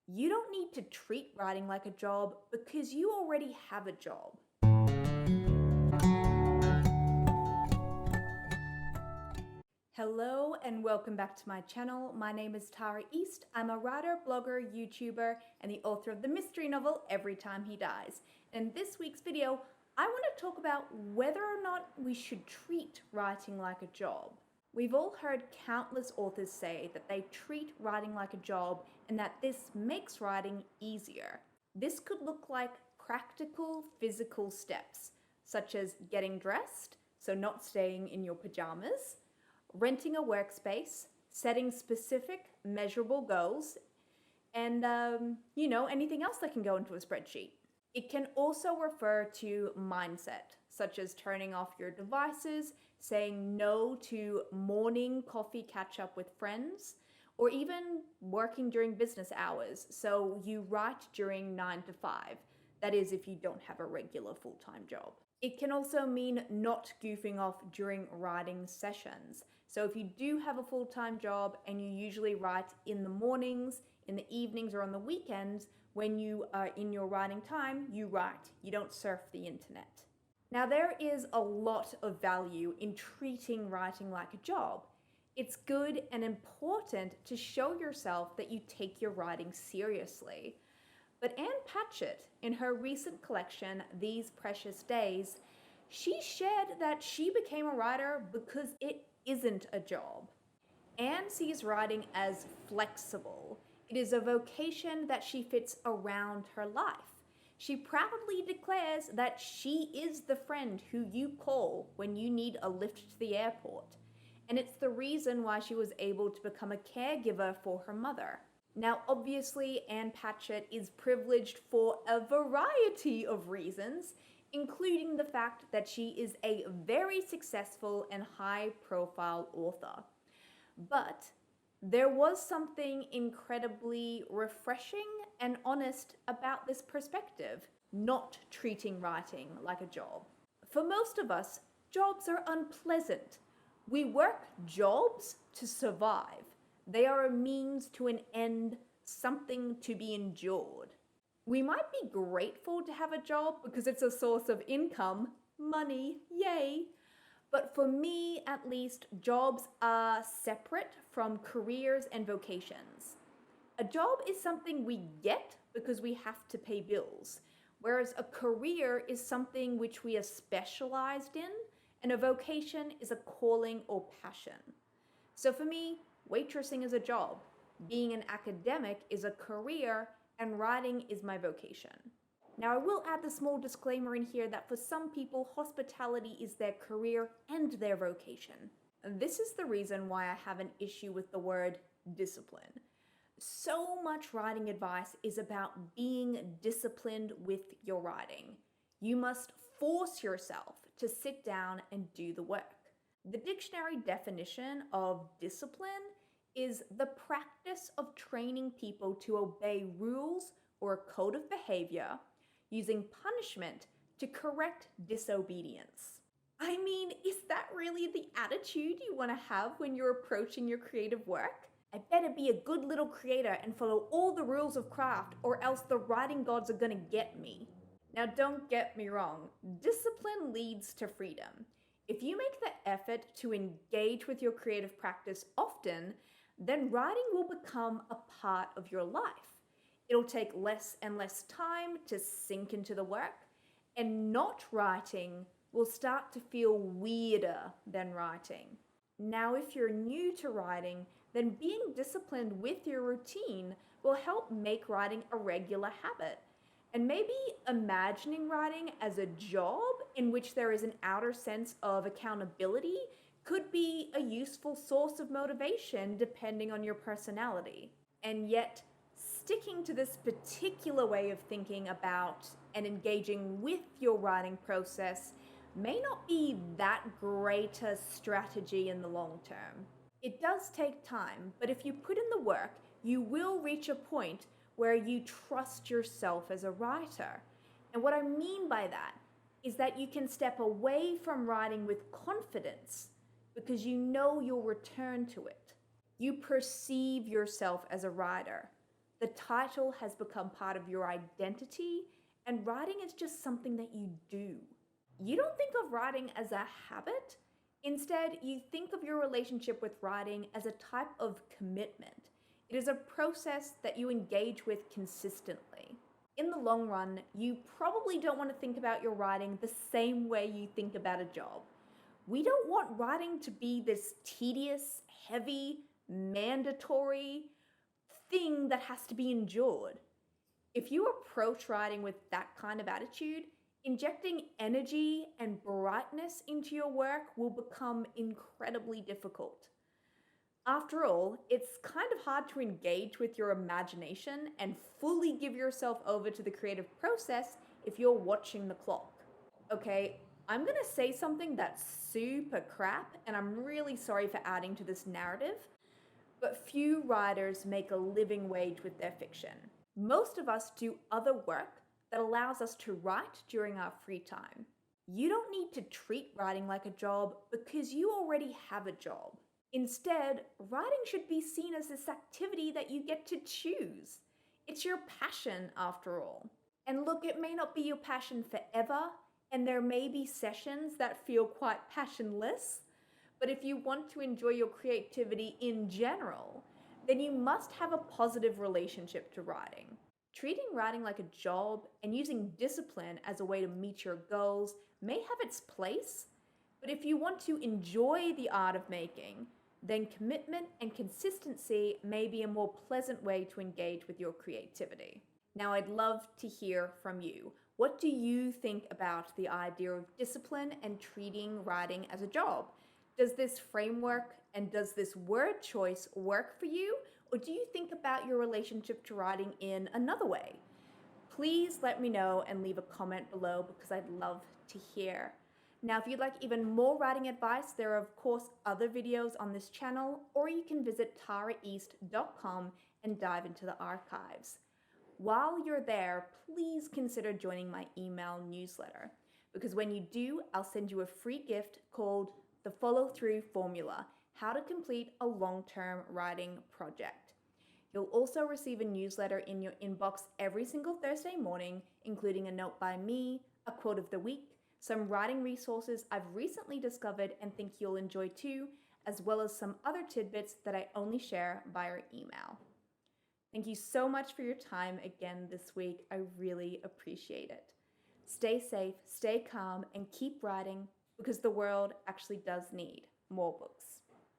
You don't need to treat writing like a job because you already have a job. Hello and welcome back to my channel. My name is Tara East. I'm a writer, blogger, YouTuber, and the author of the mystery novel Every Time He Dies. In this week's video, I want to talk about whether or not we should treat writing like a job. We've all heard countless authors say that they treat writing like a job and that this makes writing easier. This could look like practical physical steps, such as getting dressed, so not staying in your pajamas, renting a workspace, setting specific measurable goals, and anything else that can go into a spreadsheet. It can also refer to mindset, such as turning off your devices, saying no to morning coffee catch up with friends, or even working during business hours, so you write during 9 to 5. That is, if you don't have a regular full-time job. It can also mean not goofing off during writing sessions. So if you do have a full-time job and you usually write in the mornings, in the evenings, or on the weekends, when you are in your writing time, you write. You don't surf the internet. Now, there is a lot of value in treating writing like a job. It's good and important to show yourself that you take your writing seriously. But Anne Patchett, in her recent collection, These Precious Days, she shared that she became a writer because it isn't a job. Anne sees writing as flexible. It is a vocation that she fits around her life. She proudly declares that she is the friend who you call when you need a lift to the airport. And it's the reason why she was able to become a caregiver for her mother. Now, obviously, Anne Patchett is privileged for a variety of reasons, including the fact that she is a very successful and high-profile author. But there was something incredibly refreshing and honest about this perspective, not treating writing like a job. For most of us, jobs are unpleasant. We work jobs to survive. They are a means to an end, something to be endured. We might be grateful to have a job because it's a source of income, money, yay. But for me, at least, jobs are separate from careers and vocations. A job is something we get because we have to pay bills, whereas a career is something which we are specialized in, and a vocation is a calling or passion. So for me, waitressing is a job, being an academic is a career, and writing is my vocation. Now, I will add the small disclaimer in here that for some people, hospitality is their career and their vocation. This is the reason why I have an issue with the word discipline. So much writing advice is about being disciplined with your writing. You must force yourself to sit down and do the work. The dictionary definition of discipline is the practice of training people to obey rules or a code of behavior using punishment to correct disobedience. I mean, is that really the attitude you want to have when you're approaching your creative work? I better be a good little creator and follow all the rules of craft, or else the writing gods are gonna get me. Now, don't get me wrong, discipline leads to freedom. If you make the effort to engage with your creative practice often, then writing will become a part of your life. It'll take less and less time to sink into the work, and not writing will start to feel weirder than writing. Now, if you're new to writing, then being disciplined with your routine will help make writing a regular habit. And maybe imagining writing as a job in which there is an outer sense of accountability could be a useful source of motivation depending on your personality. And yet, sticking to this particular way of thinking about and engaging with your writing process may not be that great a strategy in the long term. It does take time, but if you put in the work, you will reach a point where you trust yourself as a writer. And what I mean by that is that you can step away from writing with confidence because you know you'll return to it. You perceive yourself as a writer. The title has become part of your identity, and writing is just something that you do. You don't think of writing as a habit. Instead, you think of your relationship with writing as a type of commitment. It is a process that you engage with consistently. In the long run, you probably don't want to think about your writing the same way you think about a job. We don't want writing to be this tedious, heavy, mandatory thing that has to be endured. If you approach writing with that kind of attitude, injecting energy and brightness into your work will become incredibly difficult. After all, it's kind of hard to engage with your imagination and fully give yourself over to the creative process if you're watching the clock. Okay, I'm gonna say something that's super crap, and I'm really sorry for adding to this narrative, but few writers make a living wage with their fiction. Most of us do other work that allows us to write during our free time. You don't need to treat writing like a job because you already have a job. Instead, writing should be seen as this activity that you get to choose. It's your passion, after all. And look, it may not be your passion forever, and there may be sessions that feel quite passionless, but if you want to enjoy your creativity in general, then you must have a positive relationship to writing. Treating writing like a job and using discipline as a way to meet your goals may have its place, but if you want to enjoy the art of making, then commitment and consistency may be a more pleasant way to engage with your creativity. Now, I'd love to hear from you. What do you think about the idea of discipline and treating writing as a job? Does this framework and does this word choice work for you? Or do you think about your relationship to writing in another way? Please let me know and leave a comment below because I'd love to hear. Now, if you'd like even more writing advice, there are of course other videos on this channel, or you can visit taraeast.com and dive into the archives. While you're there, please consider joining my email newsletter, because when you do, I'll send you a free gift called The Follow-Through Formula: How to Complete a Long-Term Writing Project. You'll also receive a newsletter in your inbox every single Thursday morning, including a note by me, a quote of the week, some writing resources I've recently discovered and think you'll enjoy too, as well as some other tidbits that I only share via email. Thank you so much for your time again this week. I really appreciate it. Stay safe, stay calm, and keep writing because the world actually does need more books.